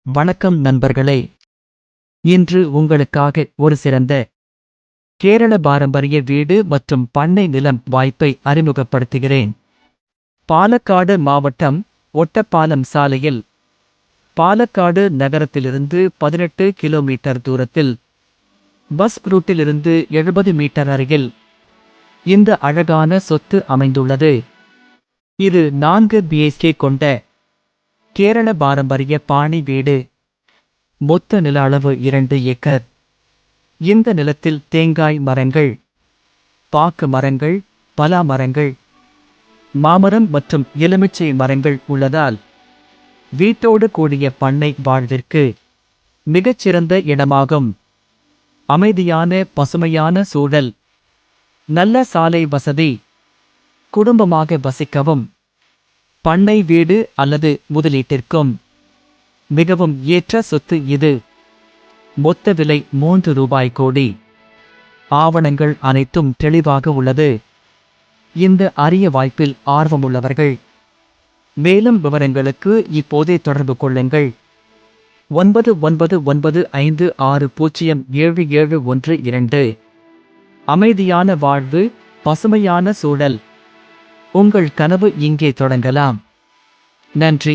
வணக்கம் நண்பர்களே. இன்று உங்களுக்காக ஒரு சிறந்த கேரள பாரம்பரிய வீடு மற்றும் பண்ணை நிலம் வாய்ப்பை அறிமுகப்படுத்துகிறேன். பாலக்காடு மாவட்டம், ஒட்டப்பாலம் சாலையில், பாலக்காடு நகரத்திலிருந்து 18 கிலோமீட்டர் தூரத்தில், பஸ் ரூட்டிலிருந்து 70 மீட்டர் அருகில் இந்த அழகான சொத்து அமைந்துள்ளது. இது 4 BHK கொண்ட கேரள பாரம்பரிய பாணி வீடு. மொத்த நில அளவு 2 ஏக்கர். இந்த நிலத்தில் தேங்காய் மரங்கள், பாக்கு மரங்கள், பலா மரங்கள், மாமரம் மற்றும் எலுமிச்சை மரங்கள் உள்ளதால் வீட்டோடு கூடிய பண்ணை வாழ்விற்கு மிகச்சிறந்த இடமாகும். அமைதியான பசுமையான சூழல், நல்ல சாலை வசதி, குடும்பமாக வசிக்கவும், பண்ணை வீடு அல்லது முதலீட்டிற்கும் மிகவும் ஏற்ற சொத்து இது. மொத்த விலை ரூபாய் 3 கோடி. ஆவணங்கள் அனைத்தும் தெளிவாக உள்ளது. இந்த அரிய வாய்ப்பில் ஆர்வமுள்ளவர்கள் மேலும் விவரங்களுக்கு இப்போதே தொடர்பு கொள்ளுங்கள். 9995607712. அமைதியான வாழ்வு, பசுமையான சூழல். உங்கள் கனவு இங்கே தொடங்கலாம். நன்றி.